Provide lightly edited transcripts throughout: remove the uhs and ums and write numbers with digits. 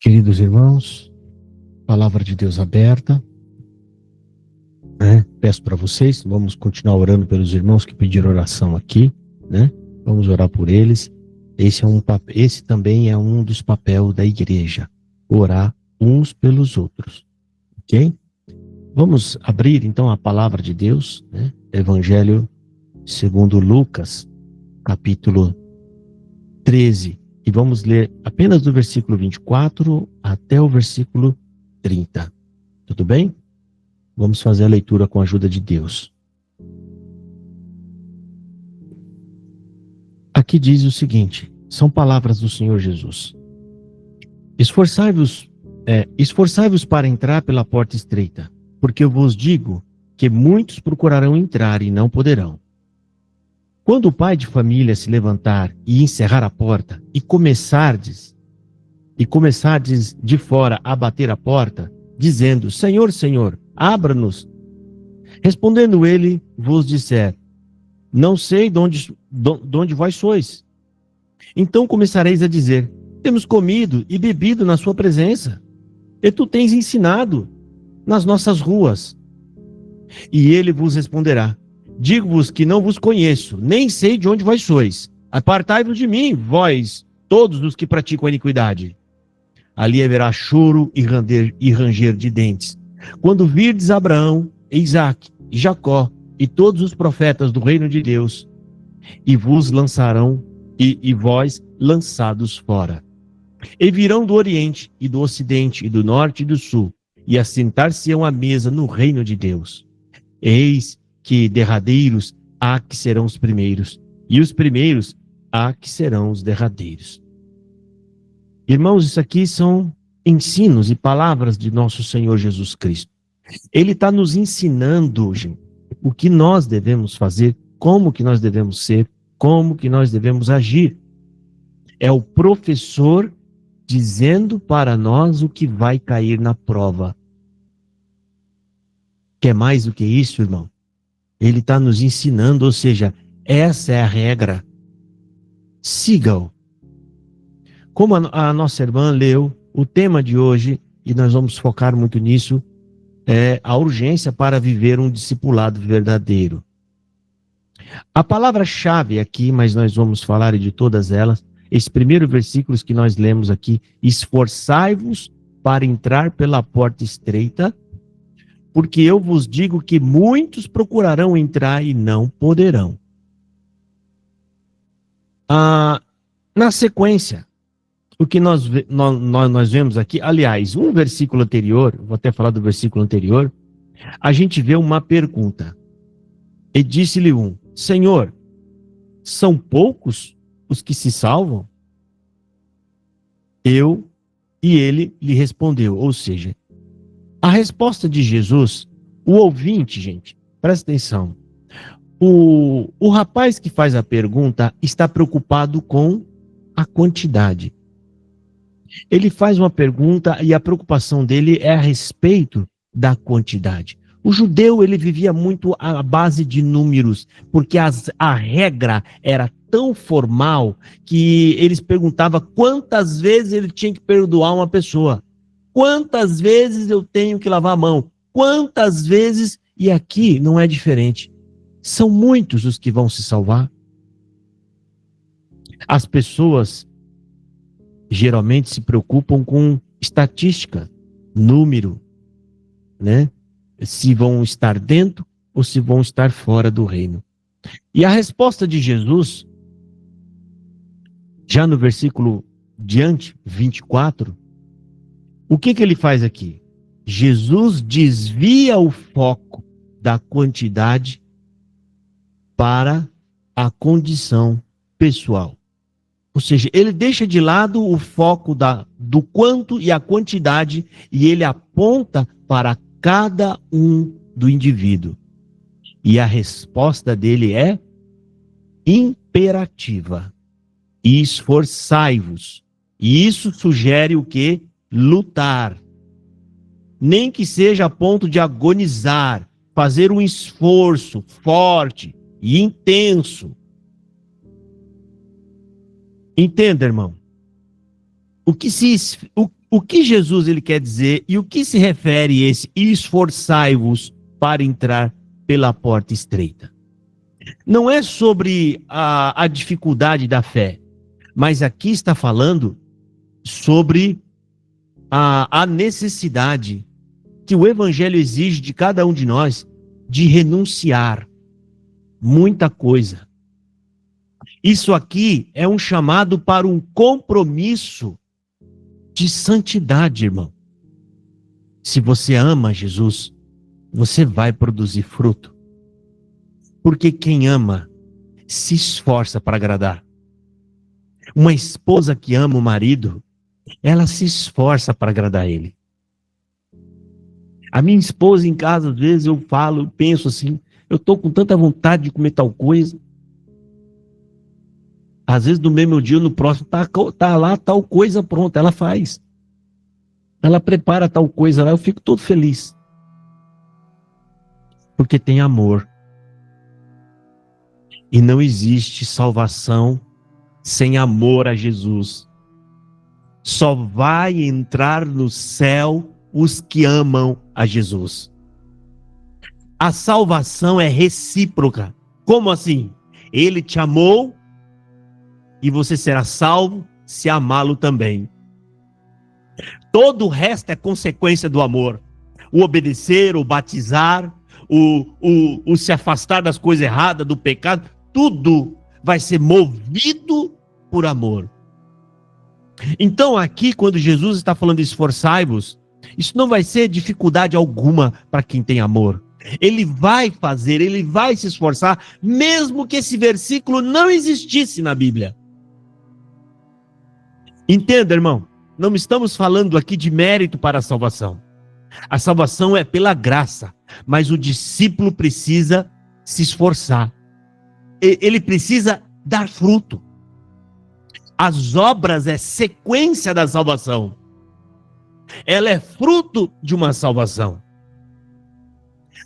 Queridos irmãos, palavra de Deus aberta, né? Peço para vocês, vamos continuar orando pelos irmãos que pediram oração aqui, né? Vamos orar por eles. Esse também é um dos papéis da igreja, orar uns pelos outros, ok? Vamos abrir então a palavra de Deus, né? Evangelho segundo Lucas, capítulo 13. E vamos ler apenas do versículo 24 até o versículo 30. Tudo bem? Vamos fazer a leitura com a ajuda de Deus. Aqui diz o seguinte, são palavras do Senhor Jesus. Esforçai-vos para entrar pela porta estreita, porque eu vos digo que muitos procurarão entrar e não poderão. Quando o pai de família se levantar e encerrar a porta e começardes de fora a bater a porta, dizendo, Senhor, Senhor, abra-nos. Respondendo ele, vos disser, não sei de onde vós sois. Então começareis a dizer, temos comido e bebido na sua presença, e tu tens ensinado nas nossas ruas. E ele vos responderá, digo-vos que não vos conheço, nem sei de onde vós sois. Apartai-vos de mim, vós, todos os que praticam a iniquidade. Ali haverá choro e ranger de dentes. Quando virdes Abraão, Isaque e Jacó e todos os profetas do reino de Deus, e vos lançarão, e vós lançados fora. E virão do Oriente e do Ocidente e do Norte e do Sul, e assentar-se-ão à mesa no reino de Deus. Eis que derradeiros há que serão os primeiros, e os primeiros há que serão os derradeiros. Irmãos, isso aqui são ensinos e palavras de nosso Senhor Jesus Cristo. Ele está nos ensinando, gente, o que nós devemos fazer, como que nós devemos ser, como que nós devemos agir. É o professor dizendo para nós o que vai cair na prova. Quer mais do que isso, irmão? Ele está nos ensinando, ou seja, essa é a regra. Siga-o. Como a nossa irmã leu, o tema de hoje, e nós vamos focar muito nisso, é a urgência para viver um discipulado verdadeiro. A palavra-chave aqui, mas nós vamos falar de todas elas, esse primeiro versículo que nós lemos aqui, esforçai-vos para entrar pela porta estreita, porque eu vos digo que muitos procurarão entrar e não poderão. Na sequência, o que nós vemos aqui, aliás, um versículo anterior, vou até falar do versículo anterior, a gente vê uma pergunta. E disse-lhe um, Senhor, são poucos os que se salvam? E ele lhe respondeu, ou seja, a resposta de Jesus, o ouvinte, gente, presta atenção. O rapaz que faz a pergunta está preocupado com a quantidade. Ele faz uma pergunta e a preocupação dele é a respeito da quantidade. O judeu, ele vivia muito à base de números, porque a regra era tão formal que eles perguntavam quantas vezes ele tinha que perdoar uma pessoa. Quantas vezes eu tenho que lavar a mão? Quantas vezes? E aqui não é diferente. São muitos os que vão se salvar. As pessoas geralmente se preocupam com estatística, número, né? Se vão estar dentro ou se vão estar fora do reino. E a resposta de Jesus, já no versículo diante, 24, o que ele faz aqui? Jesus desvia o foco da quantidade para a condição pessoal. Ou seja, ele deixa de lado o foco do quanto e a quantidade e ele aponta para cada um do indivíduo. E a resposta dele é imperativa. Esforçai-vos. E isso sugere o quê? Lutar. Nem que seja a ponto de agonizar, fazer um esforço forte e intenso. Entenda, irmão. O O que Jesus ele quer dizer e o que se refere esse esforçai-vos para entrar pela porta estreita? Não é sobre a dificuldade da fé, mas aqui está falando sobre a necessidade que o evangelho exige de cada um de nós de renunciar muita coisa. Isso aqui é um chamado para um compromisso de santidade, irmão. Se você ama Jesus, você vai produzir fruto. Porque quem ama se esforça para agradar. Uma esposa que ama o marido, ela se esforça para agradar ele. A minha esposa em casa, às vezes eu falo, eu penso assim, eu estou com tanta vontade de comer tal coisa. Às vezes no mesmo dia, no próximo, tá lá tal coisa pronta, ela faz. Ela prepara tal coisa lá, eu fico todo feliz. Porque tem amor. E não existe salvação sem amor a Jesus. Só vai entrar no céu os que amam a Jesus. A salvação é recíproca. Como assim? Ele te amou e você será salvo se amá-lo também. Todo o resto é consequência do amor. O obedecer, o batizar, o se afastar das coisas erradas, do pecado, tudo vai ser movido por amor. Então aqui, quando Jesus está falando de esforçai-vos, isso não vai ser dificuldade alguma para quem tem amor. Ele vai fazer, ele vai se esforçar, mesmo que esse versículo não existisse na Bíblia. Entenda, irmão, não estamos falando aqui de mérito para a salvação. A salvação é pela graça, mas o discípulo precisa se esforçar. Ele precisa dar fruto. As obras é sequência da salvação. Ela é fruto de uma salvação.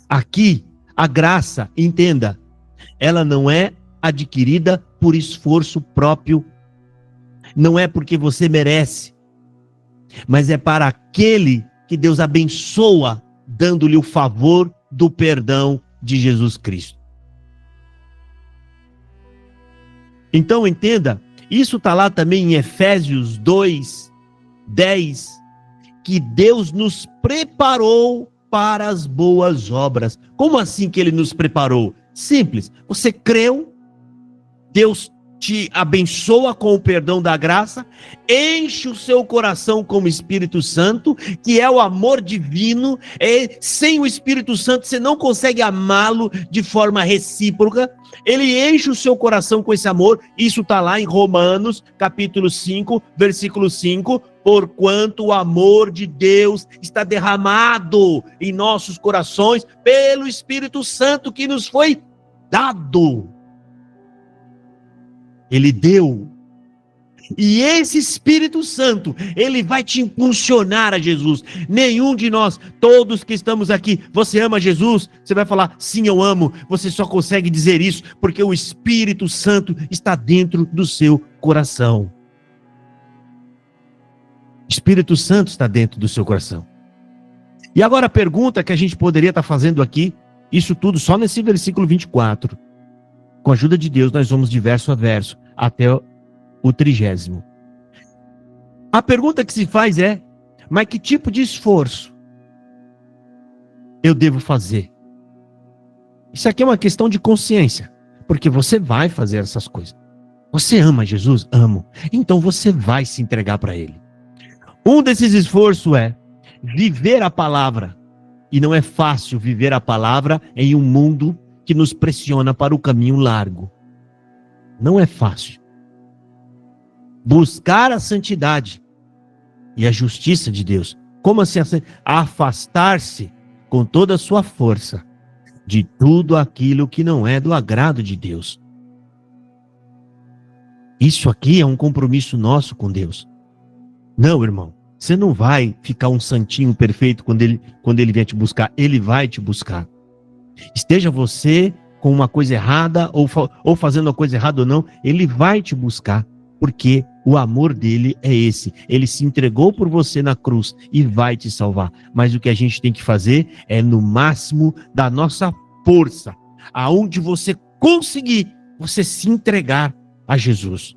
Aqui, a graça, entenda, ela não é adquirida por esforço próprio. Não é porque você merece, mas é para aquele que Deus abençoa, dando-lhe o favor do perdão de Jesus Cristo. Então entenda, isso está lá também em Efésios 2, 10, que Deus nos preparou para as boas obras. Como assim que ele nos preparou? Simples, você creu, Deus te abençoa com o perdão da graça, enche o seu coração com o Espírito Santo, que é o amor divino. Sem o Espírito Santo você não consegue amá-lo de forma recíproca. Ele enche o seu coração com esse amor. Isso está lá em Romanos, capítulo 5, versículo 5. Porquanto o amor de Deus está derramado em nossos corações pelo Espírito Santo que nos foi dado. Ele deu. E esse Espírito Santo, ele vai te impulsionar a Jesus. Nenhum de nós, todos que estamos aqui, você ama Jesus? Você vai falar, sim, eu amo. Você só consegue dizer isso porque o Espírito Santo está dentro do seu coração. O Espírito Santo está dentro do seu coração. E agora a pergunta que a gente poderia estar fazendo aqui, isso tudo só nesse versículo 24. Com a ajuda de Deus, nós vamos de verso a verso, até o 30º. A pergunta que se faz é, mas que tipo de esforço eu devo fazer? Isso aqui é uma questão de consciência, porque você vai fazer essas coisas. Você ama Jesus? Amo. Então você vai se entregar para Ele. Um desses esforços é viver a palavra. E não é fácil viver a palavra em um mundo que nos pressiona para o caminho largo. Não é fácil. Buscar a santidade e a justiça de Deus. Como assim? Afastar-se com toda a sua força de tudo aquilo que não é do agrado de Deus. Isso aqui é um compromisso nosso com Deus. Não, irmão, você não vai ficar um santinho perfeito quando ele vier te buscar. Ele vai te buscar. Esteja você com uma coisa errada ou fazendo uma coisa errada ou não, ele vai te buscar. porque o amor dele é esse. Ele se entregou por você na cruz e vai te salvar. Mas o que a gente tem que fazer é, no máximo da nossa força, aonde você conseguir, você se entregar a Jesus.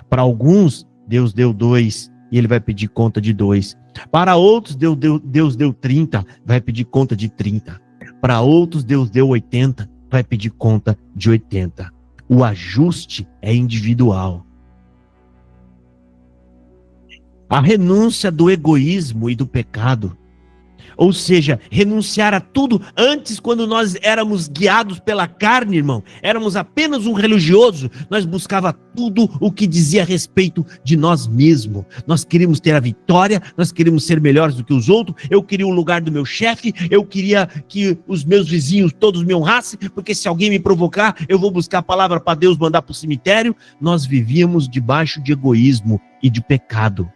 Para alguns, Deus deu 2 e ele vai pedir conta de 2. Para outros, Deus deu 30, vai pedir conta de 30. Para outros, Deus deu 80, vai pedir conta de 80. O ajuste é individual. A renúncia do egoísmo e do pecado, ou seja, renunciar a tudo. Antes, quando nós éramos guiados pela carne, irmão, éramos apenas um religioso, nós buscava tudo o que dizia a respeito de nós mesmos. Nós queríamos ter a vitória, nós queríamos ser melhores do que os outros, eu queria o lugar do meu chefe, eu queria que os meus vizinhos todos me honrassem, porque se alguém me provocar, eu vou buscar a palavra para Deus mandar para o cemitério. Nós vivíamos debaixo de egoísmo e de pecado.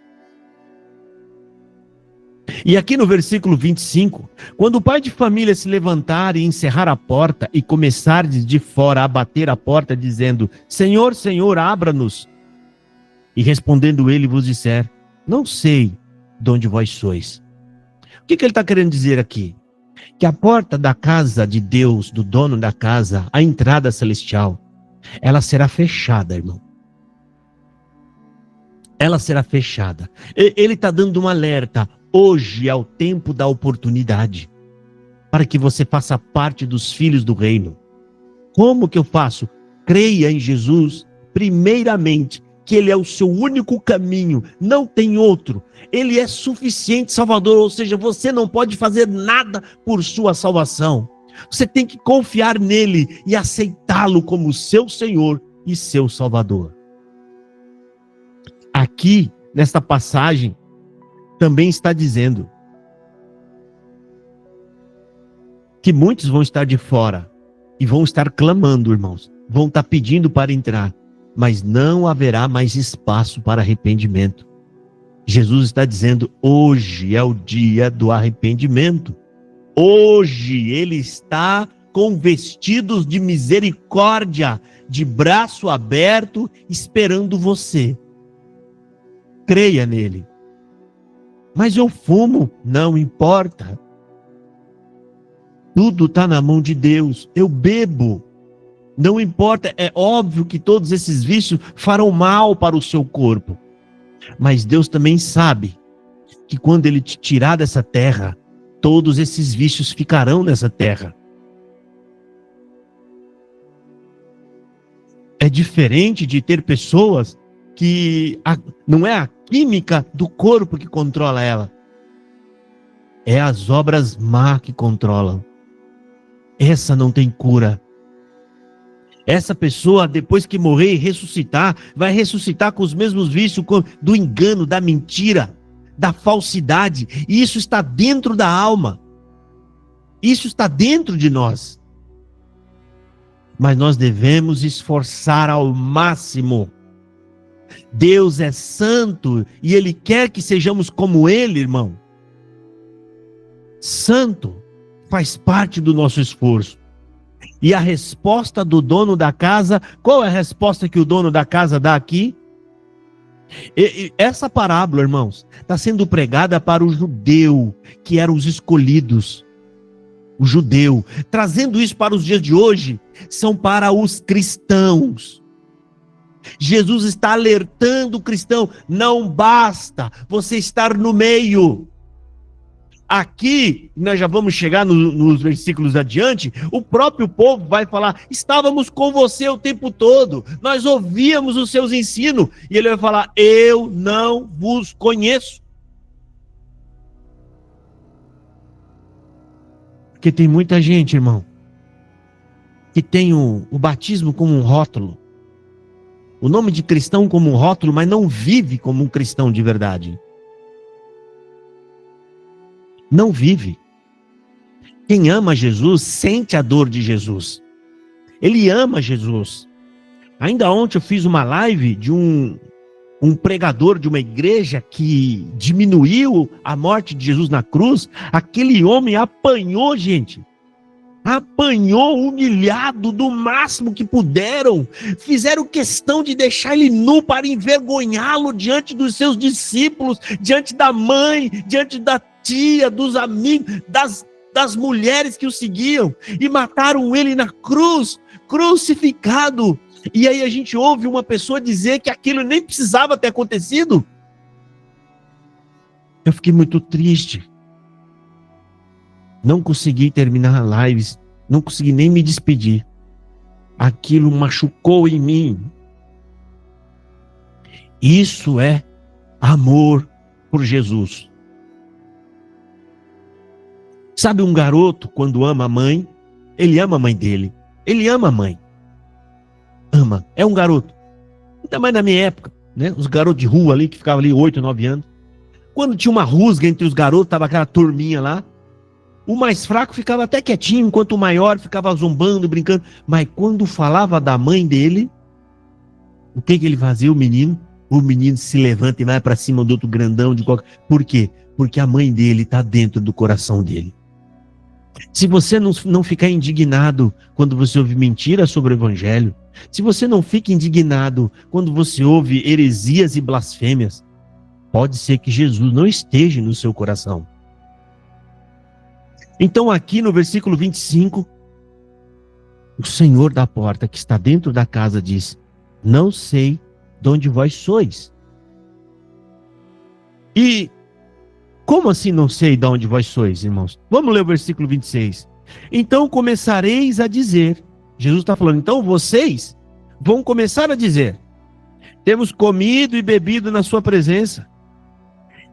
E aqui no versículo 25, quando o pai de família se levantar e encerrar a porta e começar de fora a bater a porta dizendo: Senhor, Senhor, abra-nos. E respondendo ele vos disser: não sei de onde vós sois. O que ele está querendo dizer aqui? Que a porta da casa de Deus, do dono da casa, a entrada celestial, ela será fechada, irmão. Ela será fechada. Ele está dando um alerta. Hoje é o tempo da oportunidade para que você faça parte dos filhos do reino. Como que eu faço? Creia em Jesus, primeiramente, que ele é o seu único caminho, não tem outro. Ele é suficiente Salvador, ou seja, você não pode fazer nada por sua salvação. Você tem que confiar nele e aceitá-lo como seu Senhor e seu Salvador. Aqui, nesta passagem, também está dizendo que muitos vão estar de fora e vão estar clamando, irmãos, vão estar pedindo para entrar, mas não haverá mais espaço para arrependimento. Jesus está dizendo: hoje é o dia do arrependimento. Hoje ele está com vestidos de misericórdia, de braço aberto, esperando você. Creia nele. Mas eu fumo, não importa. Tudo está na mão de Deus. Eu bebo, não importa. É óbvio que todos esses vícios farão mal para o seu corpo. Mas Deus também sabe que quando ele te tirar dessa terra, todos esses vícios ficarão nessa terra. É diferente de ter pessoas que não é a química do corpo que controla ela, é as obras má que controlam. Essa não tem cura. Essa pessoa, depois que morrer e ressuscitar, vai ressuscitar com os mesmos vícios do engano, da mentira, da falsidade. E isso está dentro da alma. Isso está dentro de nós. Mas nós devemos esforçar ao máximo. Deus é santo e Ele quer que sejamos como Ele, irmão. Santo faz parte do nosso esforço. E a resposta do dono da casa, qual é a resposta que o dono da casa dá aqui? Essa parábola, irmãos, está sendo pregada para o judeu, que eram os escolhidos. O judeu. Trazendo isso para os dias de hoje, são para os cristãos. Jesus está alertando o cristão: não basta você estar no meio. Aqui, nós já vamos chegar nos versículos adiante, o próprio povo vai falar: estávamos com você o tempo todo, nós ouvíamos os seus ensinos, e ele vai falar: eu não vos conheço. Porque tem muita gente, irmão, que tem o batismo como um rótulo, o nome de cristão como um rótulo, mas não vive como um cristão de verdade. Não vive. Quem ama Jesus sente a dor de Jesus. Ele ama Jesus. Ainda ontem eu fiz uma live de um pregador de uma igreja que diminuiu a morte de Jesus na cruz. Aquele homem apanhou, gente. apanhou, humilhado do máximo que puderam, fizeram questão de deixar ele nu para envergonhá-lo diante dos seus discípulos, diante da mãe, diante da tia, dos amigos, das mulheres que o seguiam, e mataram ele na cruz, crucificado. E aí a gente ouve uma pessoa dizer que aquilo nem precisava ter acontecido. Eu fiquei muito triste. Não consegui terminar a live, não consegui nem me despedir. Aquilo machucou em mim. Isso é amor por Jesus. Sabe um garoto, quando ama a mãe, ele ama a mãe dele. Ele ama a mãe. Ama. É um garoto. Ainda mais na minha época, né? Os garotos de rua ali, que ficavam ali 8, 9 anos. Quando tinha uma rusga entre os garotos, tava aquela turminha lá. O mais fraco ficava até quietinho, enquanto o maior ficava zombando, brincando. Mas quando falava da mãe dele, o que ele fazia, o menino? O menino se levanta e vai para cima do outro grandão. Por quê? Porque a mãe dele está dentro do coração dele. Se você não ficar indignado quando você ouve mentira sobre o evangelho, se você não fica indignado quando você ouve heresias e blasfêmias, pode ser que Jesus não esteja no seu coração. Então aqui no versículo 25, o Senhor da porta que está dentro da casa diz: não sei de onde vós sois. E como assim não sei de onde vós sois, irmãos? Vamos ler o versículo 26. Então começareis a dizer, Jesus está falando, então vocês vão começar a dizer: temos comido e bebido na sua presença,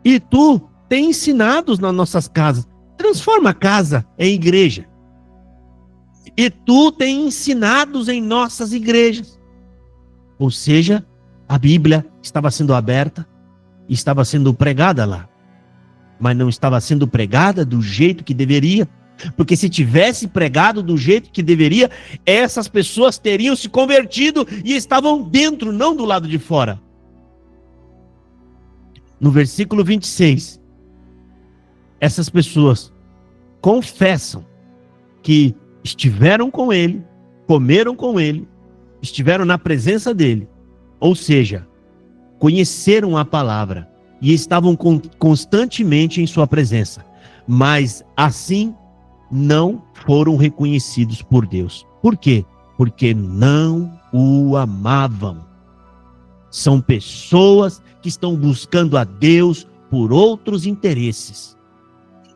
e tu tens ensinado nas nossas casas. Transforma a casa em igreja. E tu tens ensinados em nossas igrejas. Ou seja, a Bíblia estava sendo aberta, estava sendo pregada lá, mas não estava sendo pregada do jeito que deveria, porque se tivesse pregado do jeito que deveria, essas pessoas teriam se convertido e estavam dentro, não do lado de fora. No versículo 26, essas pessoas confessam que estiveram com ele, comeram com ele, estiveram na presença dele, ou seja, conheceram a palavra e estavam constantemente em sua presença, mas assim não foram reconhecidos por Deus. Por quê? Porque não o amavam. São pessoas que estão buscando a Deus por outros interesses.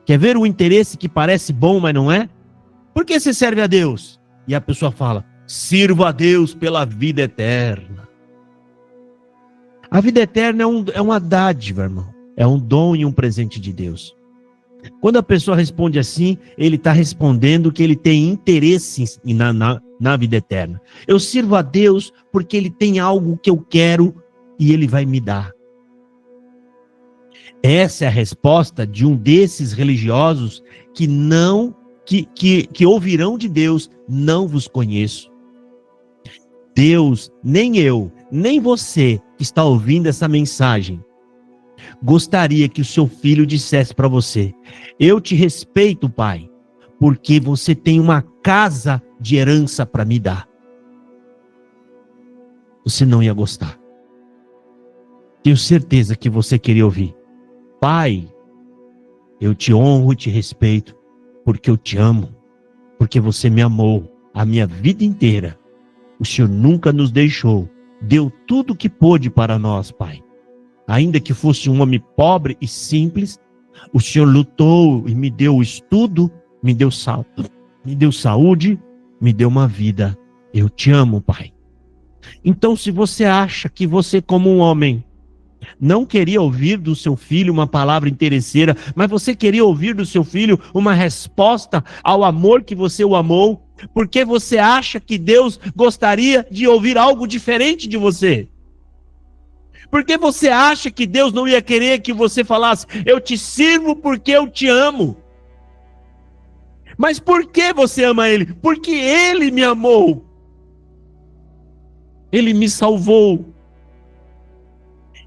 Quer ver um interesse que parece bom, mas não é? Por que você serve a Deus? E a pessoa fala: sirvo a Deus pela vida eterna. A vida eterna é uma dádiva, irmão. É um dom e um presente de Deus. Quando a pessoa responde assim, ele está respondendo que ele tem interesse na vida eterna. Eu sirvo a Deus porque ele tem algo que eu quero e ele vai me dar. Essa é a resposta de um desses religiosos que ouvirão de Deus: não vos conheço. Deus, nem eu, nem você que está ouvindo essa mensagem, gostaria que o seu filho dissesse para você: eu te respeito, pai, porque você tem uma casa de herança para me dar. Você não ia gostar. Tenho certeza que você queria ouvir: pai, eu te honro e te respeito porque eu te amo, porque você me amou a minha vida inteira. O Senhor nunca nos deixou, deu tudo o que pôde para nós, pai. Ainda que fosse um homem pobre e simples, o Senhor lutou e me deu estudo, me deu saúde, me deu uma vida. Eu te amo, pai. Então, se você acha que você, como um homem, não queria ouvir do seu filho uma palavra interesseira, mas você queria ouvir do seu filho uma resposta ao amor que você o amou, porque você acha que Deus gostaria de ouvir algo diferente de você? Porque você acha que Deus não ia querer que você falasse: eu te sirvo porque eu te amo? Mas por que você ama Ele? Porque Ele me amou. Ele me salvou.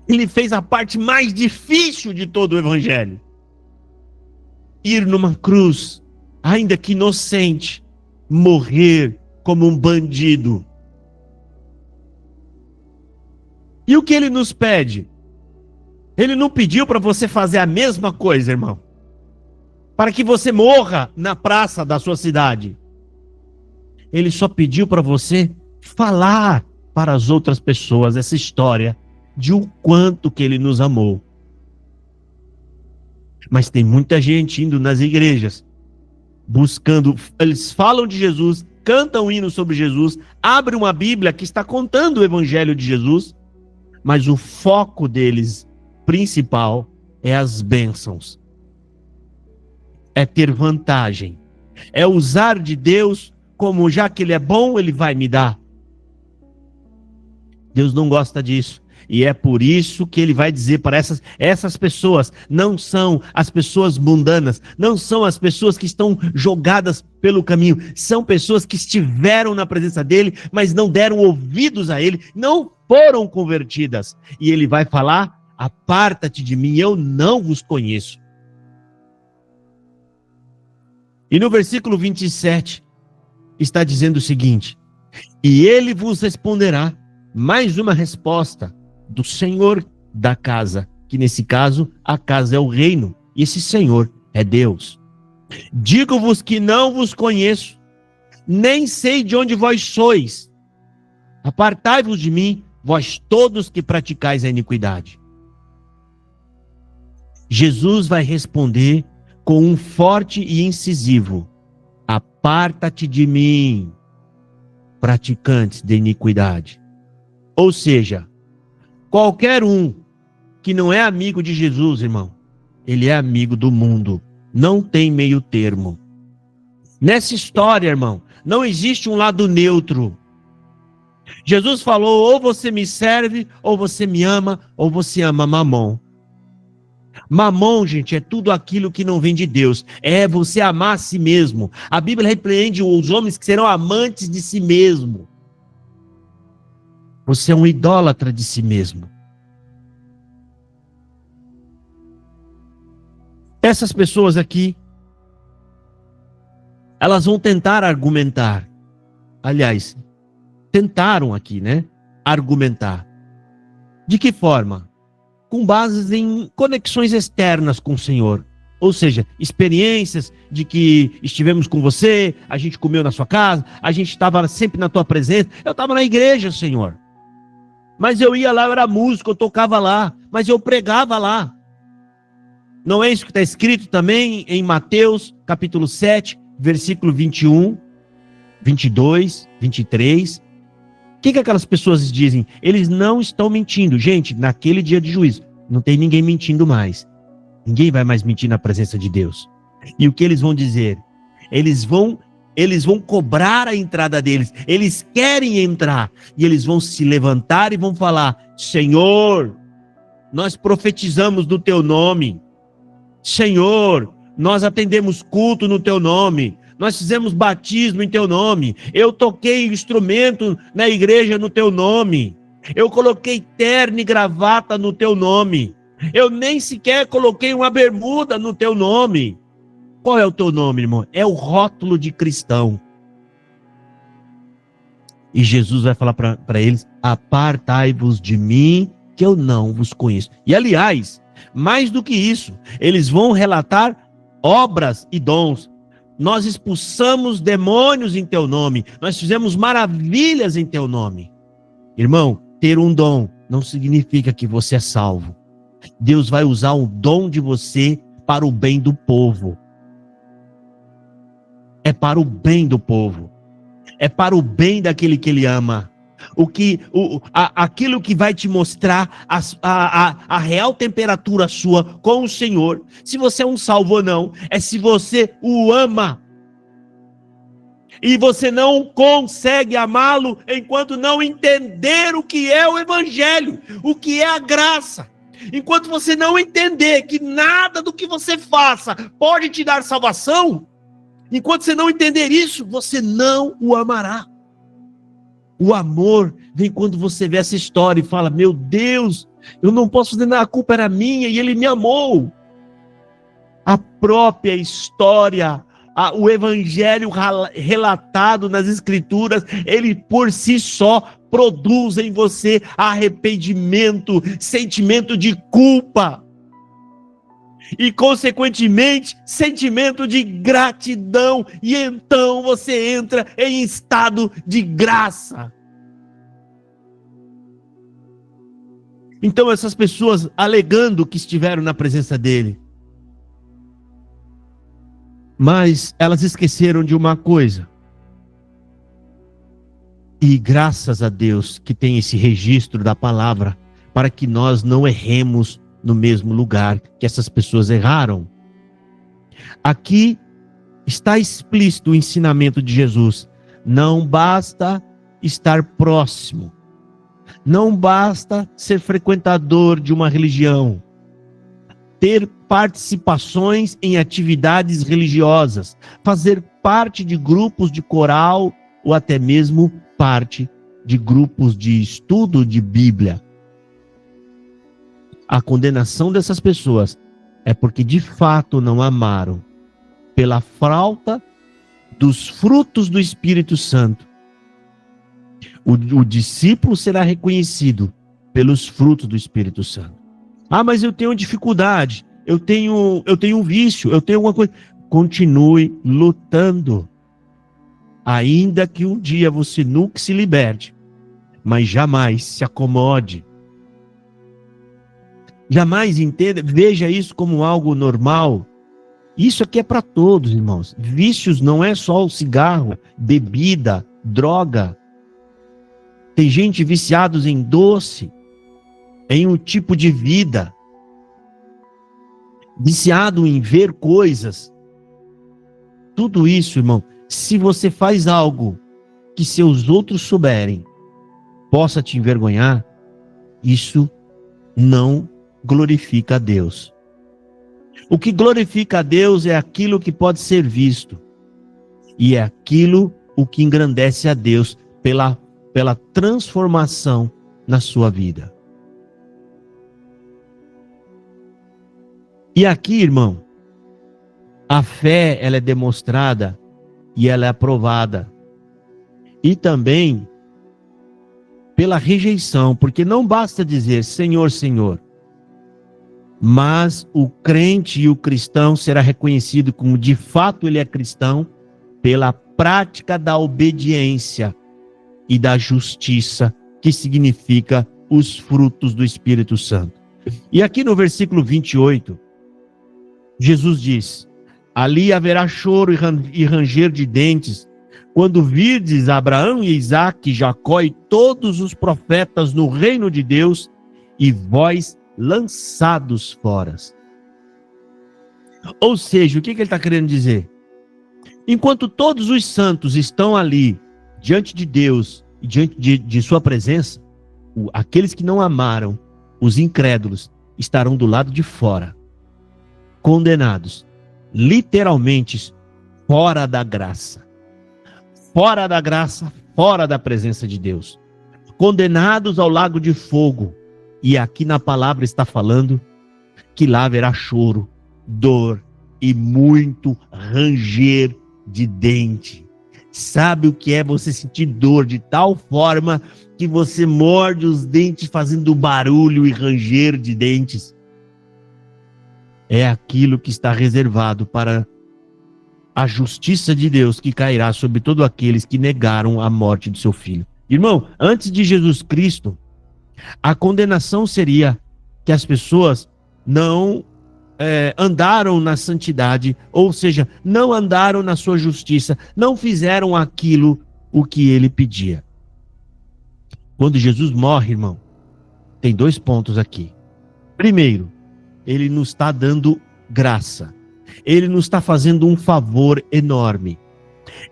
Ele fez a parte mais difícil de todo o evangelho: ir numa cruz, ainda que inocente, morrer como um bandido. E o que ele nos pede? Ele não pediu para você fazer a mesma coisa, irmão, para que você morra na praça da sua cidade. Ele só pediu para você falar para as outras pessoas essa história de o quanto que ele nos amou. Mas tem muita gente indo nas igrejas, buscando, eles falam de Jesus, cantam hinos sobre Jesus, abrem uma Bíblia que está contando o evangelho de Jesus, mas o foco deles, principal, é as bênçãos. É ter vantagem. É usar de Deus como, já que ele é bom, ele vai me dar. Deus não gosta disso. E é por isso que ele vai dizer para essas pessoas, não são as pessoas mundanas, não são as pessoas que estão jogadas pelo caminho, são pessoas que estiveram na presença dele, mas não deram ouvidos a ele, não foram convertidas. E ele vai falar: aparta-te de mim, eu não vos conheço. E no versículo 27, está dizendo o seguinte: e ele vos responderá. Mais uma resposta do Senhor da casa, que nesse caso, a casa é o reino, e esse Senhor é Deus. Digo-vos que não vos conheço, nem sei de onde vós sois. Apartai-vos de mim, vós todos que praticais a iniquidade. Jesus vai responder com um forte e incisivo: aparta-te de mim, praticantes de iniquidade. Ou seja, qualquer um que não é amigo de Jesus, irmão, ele é amigo do mundo. Não tem meio termo. Nessa história, irmão, não existe um lado neutro. Jesus falou: ou você me serve, ou você me ama, ou você ama Mamon. Mamon, gente, é tudo aquilo que não vem de Deus. É você amar a si mesmo. A Bíblia repreende os homens que serão amantes de si mesmo. Você é um idólatra de si mesmo. Essas pessoas aqui, elas vão tentar argumentar. Aliás, tentaram aqui, né? Argumentar. De que forma? Com bases em conexões externas com o Senhor. Ou seja, experiências de que estivemos com você, a gente comeu na sua casa, a gente estava sempre na tua presença. Eu estava na igreja, Senhor. Mas eu ia lá, eu era músico, eu tocava lá, mas eu pregava lá. Não é isso que está escrito também em Mateus, capítulo 7, versículo 21, 22, 23. O que aquelas pessoas dizem? Eles não estão mentindo. Gente, naquele dia de juízo, não tem ninguém mentindo mais. Ninguém vai mais mentir na presença de Deus. E o que eles vão dizer? Eles vão cobrar a entrada deles. Eles querem entrar. E eles vão se levantar e vão falar: Senhor, nós profetizamos no teu nome. Senhor, nós atendemos culto no teu nome. Nós fizemos batismo em teu nome. Eu toquei instrumento na igreja no teu nome. Eu coloquei terno e gravata no teu nome. Eu nem sequer coloquei uma bermuda no teu nome. Qual é o teu nome, irmão? É o rótulo de cristão. E Jesus vai falar para eles: apartai-vos de mim, que eu não vos conheço. E aliás, mais do que isso, eles vão relatar obras e dons. Nós expulsamos demônios em teu nome. Nós fizemos maravilhas em teu nome. Irmão, ter um dom não significa que você é salvo. Deus vai usar o dom de você para o bem do povo. É para o bem do povo. É para o bem daquele que ele ama. Aquilo que vai te mostrar a real temperatura sua com o Senhor, se você é um salvo ou não, é se você o ama. E você não consegue amá-lo enquanto não entender o que é o Evangelho, o que é a graça. Enquanto você não entender que nada do que você faça pode te dar salvação, enquanto você não entender isso, você não o amará. O amor vem quando você vê essa história e fala: meu Deus, eu não posso fazer nada, a culpa era minha e ele me amou. A própria história, o evangelho relatado nas escrituras, ele por si só produz em você arrependimento, sentimento de culpa e, consequentemente, sentimento de gratidão, e então você entra em estado de graça. Então essas pessoas alegando que estiveram na presença dele, mas elas esqueceram de uma coisa. E graças a Deus que tem esse registro da palavra, para que nós não erremos no mesmo lugar que essas pessoas erraram. Aqui está explícito o ensinamento de Jesus. Não basta estar próximo. Não basta ser frequentador de uma religião. Ter participações em atividades religiosas. Fazer parte de grupos de coral ou até mesmo parte de grupos de estudo de Bíblia. A condenação dessas pessoas é porque de fato não amaram, pela falta dos frutos do Espírito Santo. O discípulo será reconhecido pelos frutos do Espírito Santo. Ah, mas eu tenho dificuldade, eu tenho um vício, eu tenho alguma coisa. Continue lutando. Ainda que um dia você nunca se liberte, mas jamais se acomode. Jamais entenda, veja isso como algo normal. Isso aqui é para todos, irmãos. Vícios não é só o cigarro, bebida, droga. Tem gente viciados em doce, em um tipo de vida. Viciado em ver coisas. Tudo isso, irmão, se você faz algo que se os outros souberem, possa te envergonhar, isso não glorifica a Deus. O que glorifica a Deus é aquilo que pode ser visto. E é aquilo o que engrandece a Deus pela transformação na sua vida. E aqui, irmão, a fé ela é demonstrada e ela é aprovada. E também pela rejeição, porque não basta dizer Senhor, Senhor. Mas o crente e o cristão será reconhecido como de fato ele é cristão pela prática da obediência e da justiça, que significa os frutos do Espírito Santo. E aqui no versículo 28, Jesus diz: ali haverá choro e ranger de dentes, quando virdes Abraão e Isaque, Jacó e todos os profetas no reino de Deus, e vós lançados fora. Ou seja, o que ele está querendo dizer? Enquanto todos os santos estão ali, diante de Deus e diante de sua presença, aqueles que não amaram, os incrédulos, estarão do lado de fora, condenados, literalmente fora da graça. Fora da graça, fora da presença de Deus. Condenados ao lago de fogo. E aqui na palavra está falando que lá haverá choro, dor e muito ranger de dente. Sabe o que é você sentir dor de tal forma que você morde os dentes fazendo barulho e ranger de dentes? É aquilo que está reservado para a justiça de Deus que cairá sobre todos aqueles que negaram a morte de seu filho. Irmão, antes de Jesus Cristo, a condenação seria que as pessoas não andaram na santidade, ou seja, não andaram na sua justiça, não fizeram aquilo o que ele pedia. Quando Jesus morre, irmão, tem 2 pontos aqui. Primeiro, ele nos está dando graça. Ele nos está fazendo um favor enorme.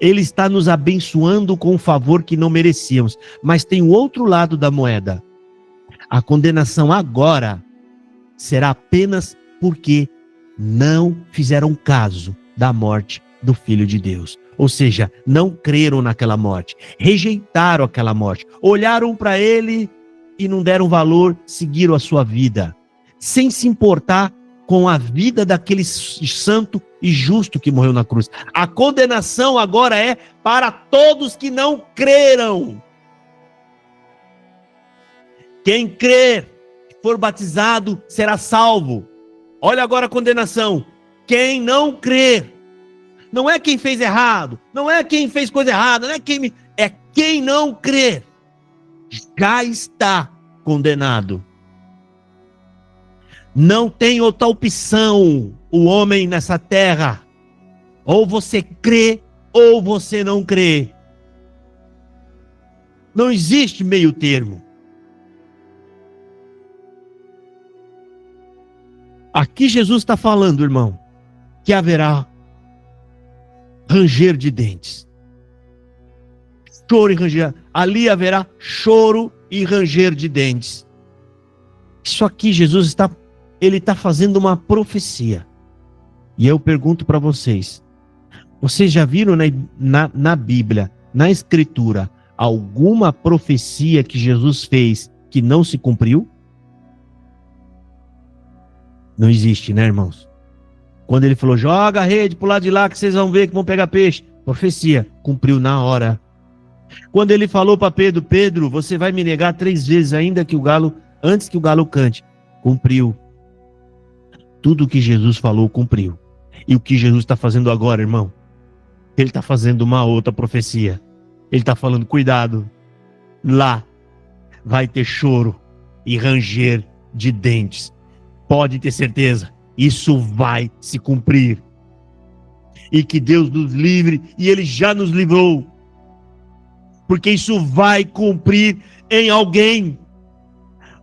Ele está nos abençoando com um favor que não merecíamos. Mas tem o outro lado da moeda. A condenação agora será apenas porque não fizeram caso da morte do Filho de Deus. Ou seja, não creram naquela morte, rejeitaram aquela morte, olharam para ele e não deram valor, seguiram a sua vida, sem se importar com a vida daquele santo e justo que morreu na cruz. A condenação agora é para todos que não creram. Quem crer, for batizado, será salvo. Olha agora a condenação. Quem não crer, não é quem fez errado, não é quem fez coisa errada, não é quem não crer, já está condenado. Não tem outra opção o homem nessa terra. Ou você crê, ou você não crê. Não existe meio termo. Aqui Jesus está falando, irmão, que haverá ranger de dentes. Choro e ranger. Ali haverá choro e ranger de dentes. Isso aqui Jesus está fazendo uma profecia. E eu pergunto para vocês já viram na Bíblia, na Escritura, alguma profecia que Jesus fez que não se cumpriu? Não existe, né, irmãos? Quando ele falou, joga a rede pro lado de lá que vocês vão ver que vão pegar peixe. Profecia, cumpriu na hora. Quando ele falou para Pedro, Pedro, você vai me negar 3 vezes antes que o galo cante. Cumpriu. Tudo o que Jesus falou, cumpriu. E o que Jesus está fazendo agora, irmão? Ele está fazendo uma outra profecia. Ele está falando, cuidado, lá vai ter choro e ranger de dentes. Pode ter certeza, isso vai se cumprir. E que Deus nos livre, e Ele já nos livrou. Porque isso vai cumprir em alguém.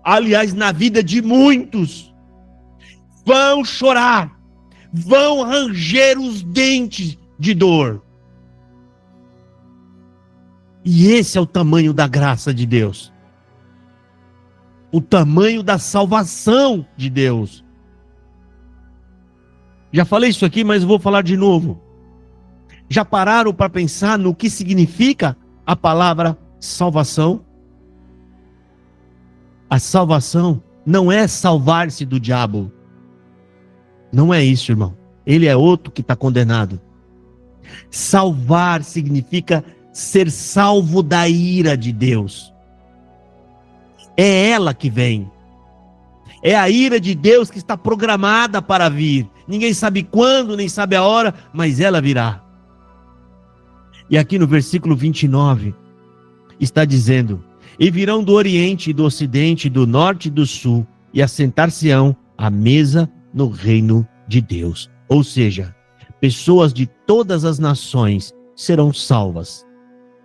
Aliás, na vida de muitos. Vão chorar, vão ranger os dentes de dor. E esse é o tamanho da graça de Deus. O tamanho da salvação de Deus. Já falei isso aqui, mas vou falar de novo. Já pararam para pensar no que significa a palavra salvação? A salvação não é salvar-se do diabo. Não é isso, irmão. Ele é outro que está condenado. Salvar significa ser salvo da ira de Deus. É ela que vem. É a ira de Deus que está programada para vir. Ninguém sabe quando, nem sabe a hora, mas ela virá. E aqui no versículo 29, está dizendo, e virão do oriente, e do ocidente, do norte e do sul, e assentar-se-ão à mesa no reino de Deus. Ou seja, pessoas de todas as nações serão salvas.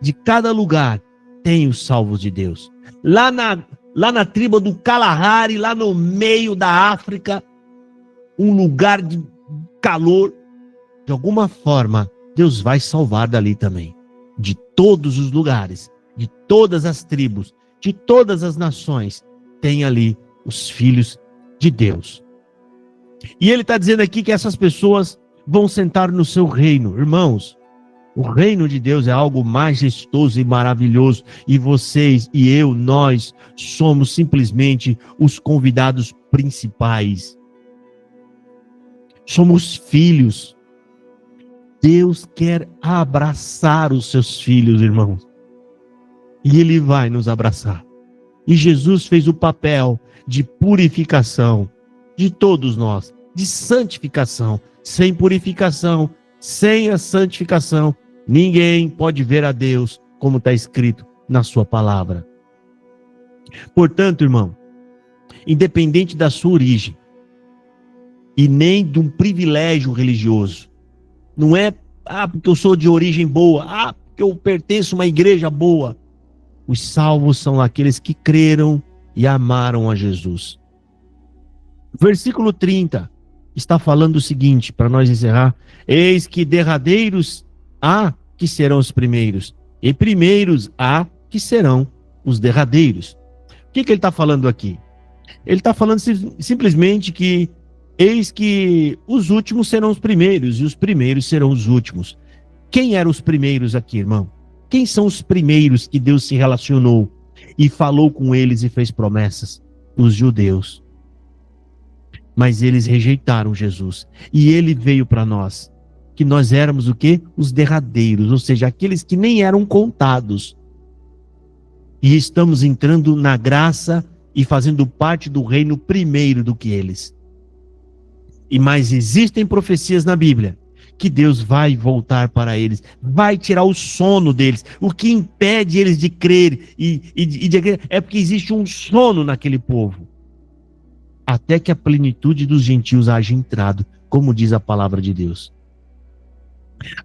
De cada lugar tem os salvos de Deus. Lá na tribo do Kalahari, lá no meio da África, um lugar de calor, de alguma forma, Deus vai salvar dali também. De todos os lugares, de todas as tribos, de todas as nações, tem ali os filhos de Deus. E ele está dizendo aqui que essas pessoas vão sentar no seu reino. Irmãos, o reino de Deus é algo majestoso e maravilhoso. E vocês e eu, nós, somos simplesmente os convidados principais. Somos filhos. Deus quer abraçar os seus filhos, irmãos. E Ele vai nos abraçar. E Jesus fez o papel de purificação de todos nós, de santificação. Sem purificação, sem a santificação, ninguém pode ver a Deus, como está escrito na sua palavra. Portanto, irmão, independente da sua origem, e nem de um privilégio religioso, não é, porque eu sou de origem boa, porque eu pertenço a uma igreja boa. Os salvos são aqueles que creram e amaram a Jesus. Versículo 30 está falando o seguinte, para nós encerrar: eis que derradeiros há que serão os primeiros, e primeiros há que serão os derradeiros. O que ele está falando aqui? Ele está falando simplesmente que eis que os últimos serão os primeiros, e os primeiros serão os últimos. Quem eram os primeiros aqui, irmão? Quem são os primeiros que Deus se relacionou e falou com eles e fez promessas? Os judeus. Mas eles rejeitaram Jesus. E ele veio para nós, que nós éramos o quê? Os derradeiros, ou seja, aqueles que nem eram contados. E estamos entrando na graça e fazendo parte do reino primeiro do que eles. Mas existem profecias na Bíblia que Deus vai voltar para eles, vai tirar o sono deles. O que impede eles de crer e de crer é porque existe um sono naquele povo. Até que a plenitude dos gentios haja entrado, como diz a palavra de Deus.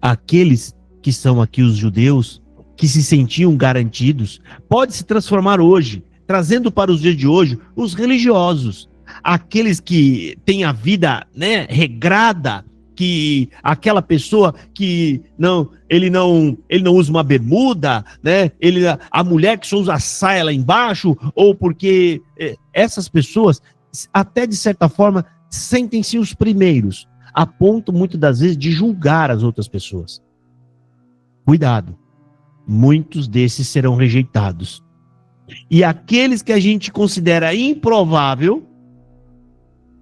Aqueles que são aqui os judeus, que se sentiam garantidos, pode se transformar hoje, trazendo para os dias de hoje os religiosos, aqueles que têm a vida, né, regrada, que aquela pessoa que ele não usa uma bermuda, né? A mulher que só usa a saia lá embaixo, ou porque essas pessoas, até de certa forma, sentem-se os primeiros, a ponto muitas das vezes de julgar as outras pessoas. Cuidado, muitos desses serão rejeitados. E aqueles que a gente considera improvável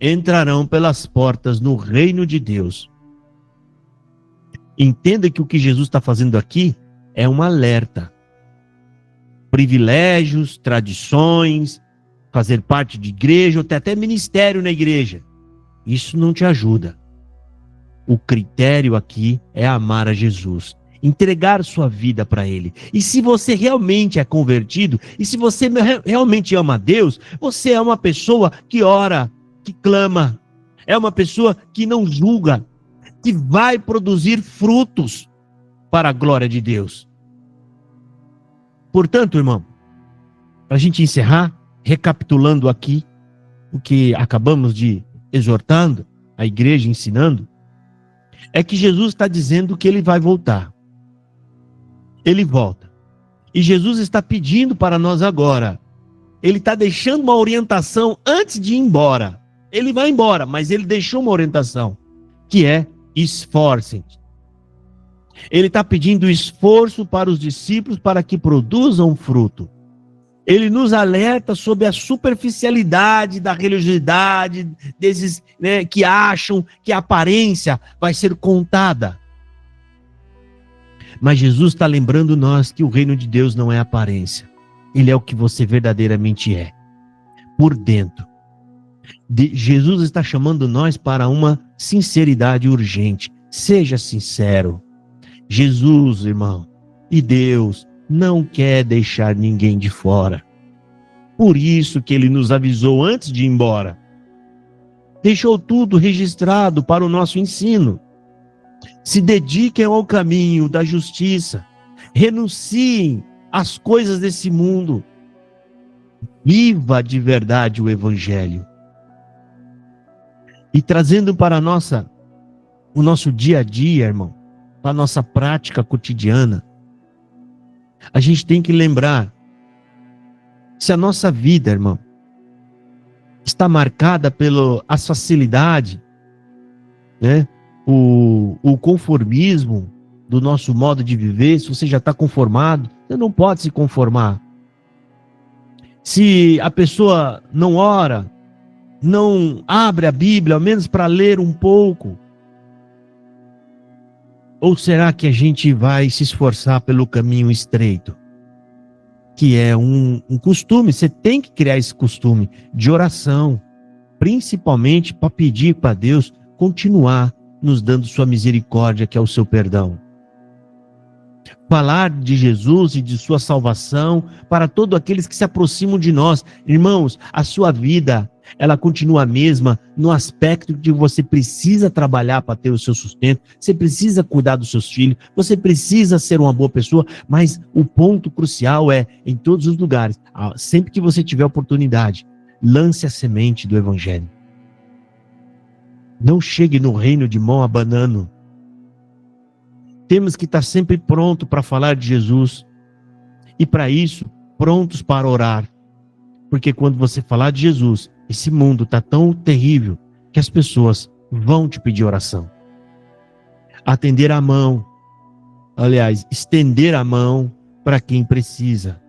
entrarão pelas portas no reino de Deus. Entenda que o que Jesus está fazendo aqui é um alerta. Privilégios, tradições, fazer parte de igreja, ou até ministério na igreja, isso não te ajuda. O critério aqui é amar a Jesus, entregar sua vida para Ele. E se você realmente é convertido, e se você realmente ama a Deus, você é uma pessoa que ora, que clama, é uma pessoa que não julga, que vai produzir frutos para a glória de Deus. Portanto, irmão, para a gente encerrar, recapitulando aqui o que acabamos de exortando, a igreja ensinando, é que Jesus está dizendo que ele vai voltar. Ele volta. E Jesus está pedindo para nós agora. Ele está deixando uma orientação antes de ir embora. Ele vai embora, mas ele deixou uma orientação, que é esforcem-se. Ele está pedindo esforço para os discípulos para que produzam fruto. Ele nos alerta sobre a superficialidade da religiosidade desses, né, que acham que a aparência vai ser contada. Mas Jesus está lembrando nós que o reino de Deus não é aparência. Ele é o que você verdadeiramente é, por dentro. Jesus está chamando nós para uma sinceridade urgente. Seja sincero. Jesus, irmão, e Deus não quer deixar ninguém de fora. Por isso que ele nos avisou antes de ir embora. Deixou tudo registrado para o nosso ensino. Se dediquem ao caminho da justiça. Renunciem às coisas desse mundo. Viva de verdade o Evangelho. E trazendo para o nosso dia a dia, irmão, para a nossa prática cotidiana, a gente tem que lembrar, se a nossa vida, irmão, está marcada pela facilidade, né? O conformismo do nosso modo de viver, se você já está conformado, você não pode se conformar. Se a pessoa não ora, não abre a Bíblia, ao menos para ler um pouco, ou será que a gente vai se esforçar pelo caminho estreito? Que é um costume, você tem que criar esse costume de oração, principalmente para pedir para Deus continuar nos dando sua misericórdia, que é o seu perdão. Falar de Jesus e de sua salvação para todos aqueles que se aproximam de nós. Irmãos, a sua vida, ela continua a mesma no aspecto de você precisa trabalhar para ter o seu sustento, você precisa cuidar dos seus filhos, você precisa ser uma boa pessoa, mas o ponto crucial é, em todos os lugares, sempre que você tiver oportunidade, lance a semente do Evangelho. Não chegue no reino de mão abanando. Temos que estar sempre pronto para falar de Jesus. E para isso, prontos para orar. Porque quando você falar de Jesus, esse mundo está tão terrível que as pessoas vão te pedir oração. Atender a mão. Aliás, estender a mão para quem precisa.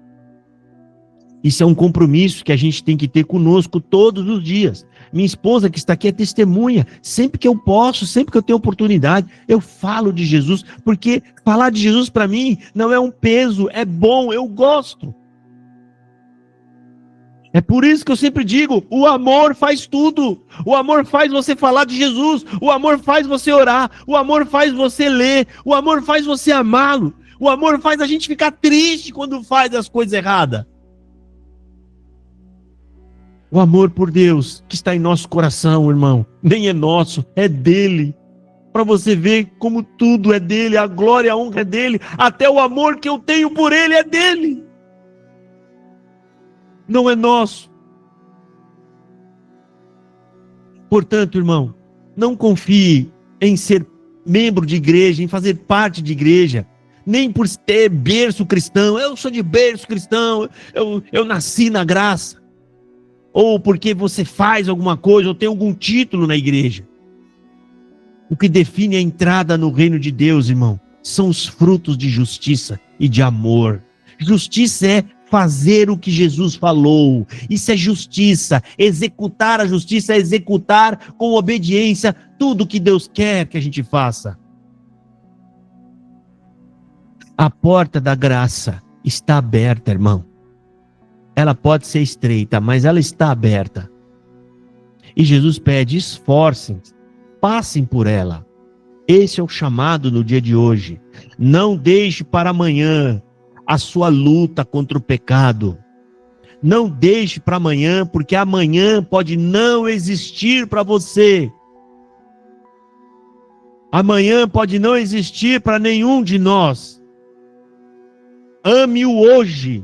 Isso é um compromisso que a gente tem que ter conosco todos os dias. Minha esposa que está aqui é testemunha. Sempre que eu posso, sempre que eu tenho oportunidade, eu falo de Jesus, porque falar de Jesus para mim não é um peso, é bom, eu gosto. É por isso que eu sempre digo, o amor faz tudo. O amor faz você falar de Jesus. O amor faz você orar. O amor faz você ler. O amor faz você amá-lo. O amor faz a gente ficar triste quando faz as coisas erradas. O amor por Deus que está em nosso coração, irmão, nem é nosso, é dele. Para você ver como tudo é dele, a glória e a honra é dele. Até o amor que eu tenho por ele é dele. Não é nosso. Portanto, irmão, não confie em ser membro de igreja, em fazer parte de igreja, nem por ter berço cristão. Eu sou de berço cristão, eu nasci na graça. Ou porque você faz alguma coisa, ou tem algum título na igreja. O que define a entrada no reino de Deus, irmão, são os frutos de justiça e de amor. Justiça é fazer o que Jesus falou. Isso é justiça. Executar a justiça é executar com obediência tudo que Deus quer que a gente faça. A porta da graça está aberta, irmão. Ela pode ser estreita, mas ela está aberta. E Jesus pede, esforcem-se, passem por ela. Esse é o chamado no dia de hoje. Não deixe para amanhã a sua luta contra o pecado. Não deixe para amanhã, porque amanhã pode não existir para você. Amanhã pode não existir para nenhum de nós. Ame-o hoje,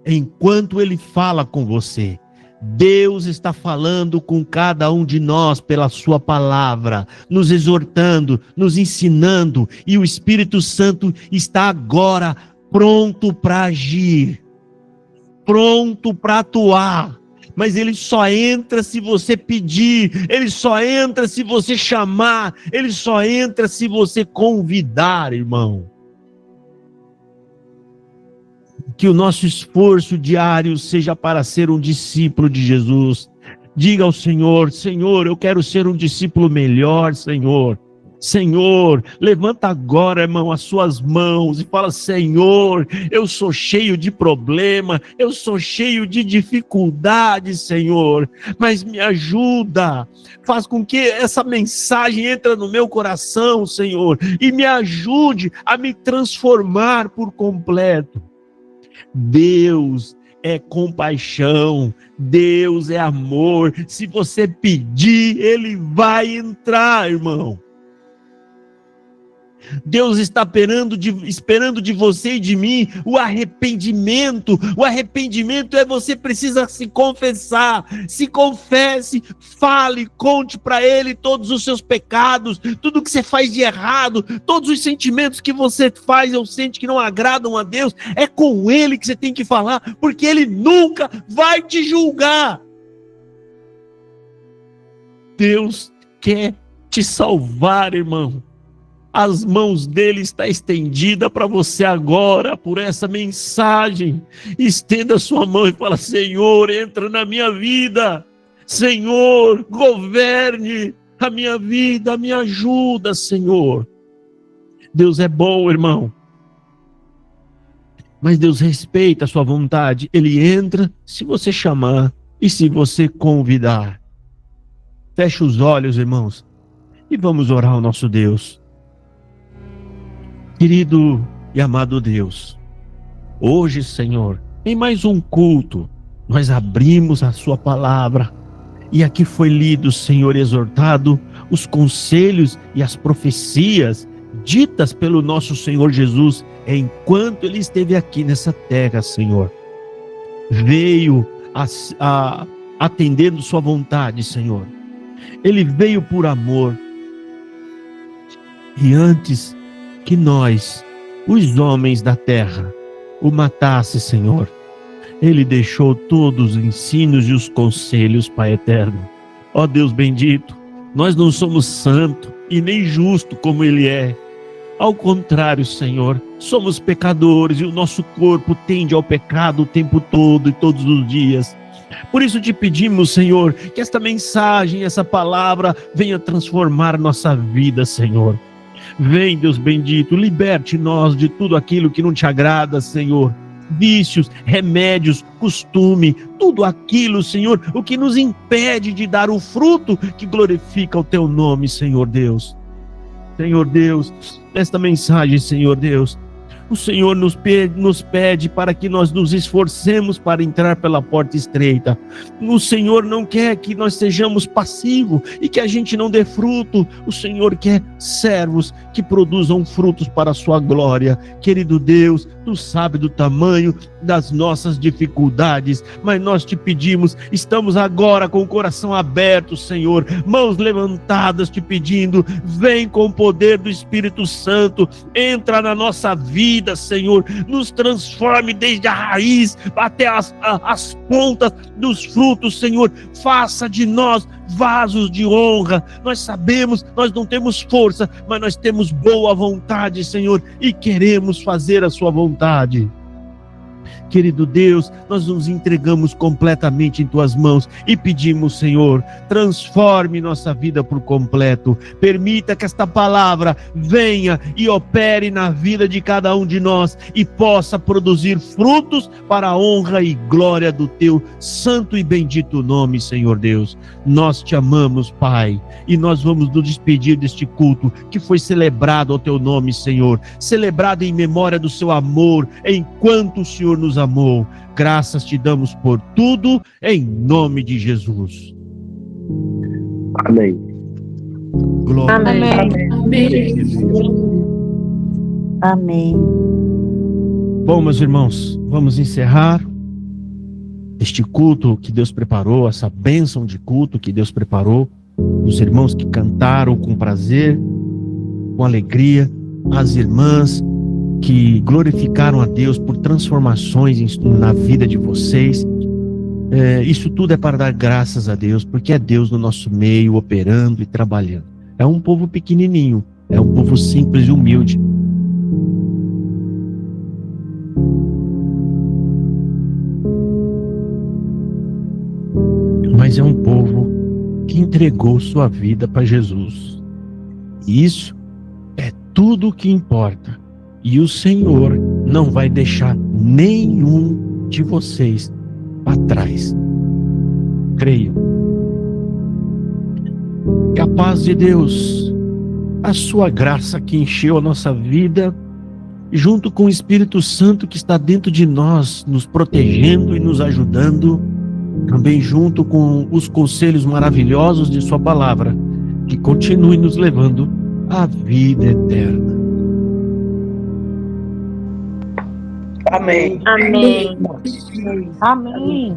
enquanto ele fala com você. Deus está falando com cada um de nós pela sua palavra, nos exortando, nos ensinando, e o Espírito Santo está agora pronto para agir, pronto para atuar. Mas ele só entra se você pedir, ele só entra se você chamar, ele só entra se você convidar, irmão. Que o nosso esforço diário seja para ser um discípulo de Jesus. Diga ao Senhor, Senhor, eu quero ser um discípulo melhor, Senhor. Senhor, levanta agora, irmão, as suas mãos e fala, Senhor, eu sou cheio de problema, eu sou cheio de dificuldade, Senhor, mas me ajuda, faz com que essa mensagem entre no meu coração, Senhor, e me ajude a me transformar por completo. Deus é compaixão, Deus é amor. Se você pedir, ele vai entrar, irmão. Deus está esperando de você e de mim o arrependimento. O arrependimento é você precisa se confessar. Se confesse, fale, conte para ele todos os seus pecados, tudo que você faz de errado, todos os sentimentos que você faz ou sente que não agradam a Deus. É com ele que você tem que falar, porque ele nunca vai te julgar. Deus quer te salvar, irmão. As mãos dele estão estendidas para você agora, por essa mensagem. Estenda a sua mão e fala, Senhor, entra na minha vida. Senhor, governe a minha vida, me ajuda, Senhor. Deus é bom, irmão. Mas Deus respeita a sua vontade. Ele entra se você chamar e se você convidar. Feche os olhos, irmãos, e vamos orar ao nosso Deus. Querido e amado Deus, hoje, Senhor, em mais um culto, nós abrimos a sua palavra e aqui foi lido, Senhor, exortado os conselhos e as profecias ditas pelo nosso Senhor Jesus enquanto ele esteve aqui nessa terra, Senhor. Veio atendendo sua vontade, Senhor. Ele veio por amor. E antes que nós, os homens da terra, o matasse, Senhor, ele deixou todos os ensinos e os conselhos, Pai eterno. Ó Deus bendito, nós não somos santo e nem justo como ele é, Ao contrário, Senhor, somos pecadores e o nosso corpo tende ao pecado o tempo todo e todos os dias. Por isso te pedimos, Senhor, que esta mensagem, essa palavra venha transformar nossa vida, Senhor. Vem, Deus bendito, liberte-nós de tudo aquilo que não te agrada, Senhor. Vícios, remédios, costume, tudo aquilo, Senhor, o que nos impede de dar o fruto que glorifica o teu nome, Senhor Deus. Senhor Deus, esta mensagem, Senhor Deus, o Senhor nos pede para que nós nos esforcemos para entrar pela porta estreita. O Senhor não quer que nós sejamos passivos e que a gente não dê fruto. O Senhor quer servos que produzam frutos para a sua glória. Querido Deus, tu sabes do tamanho das nossas dificuldades, mas nós te pedimos, estamos agora com o coração aberto, Senhor, mãos levantadas te pedindo, vem com o poder do Espírito Santo, entra na nossa vida, Senhor, nos transforme desde a raiz até as pontas dos frutos, Senhor, faça de nós vasos de honra. Nós sabemos, nós não temos força, mas nós temos boa vontade, Senhor, e queremos fazer a sua vontade. Querido Deus, nós nos entregamos completamente em tuas mãos e pedimos, Senhor, transforme nossa vida por completo. Permita que esta palavra venha e opere na vida de cada um de nós e possa produzir frutos para a honra e glória do teu santo e bendito nome, Senhor Deus. Nós te amamos, Pai, e nós vamos nos despedir deste culto que foi celebrado ao teu nome, Senhor, celebrado em memória do seu amor, enquanto o Senhor nos amou. Graças te damos por tudo, em nome de Jesus. Amém. Glória. Amém. Amém. Bom, meus irmãos, vamos encerrar este culto que Deus preparou, essa bênção de culto que Deus preparou. Os irmãos que cantaram com prazer, com alegria, as irmãs que glorificaram a Deus por transformações na vida de vocês. Isso tudo é para dar graças a Deus, porque é Deus no nosso meio, operando e trabalhando. É um povo pequenininho, é um povo simples e humilde. Mas é um povo que entregou sua vida para Jesus. E isso é tudo o que importa. E o Senhor não vai deixar nenhum de vocês para trás. Creio. Que a paz de Deus, a sua graça que encheu a nossa vida, junto com o Espírito Santo que está dentro de nós, nos protegendo e nos ajudando, também junto com os conselhos maravilhosos de sua palavra, que continue nos levando à vida eterna. Amém. Amém. Amém.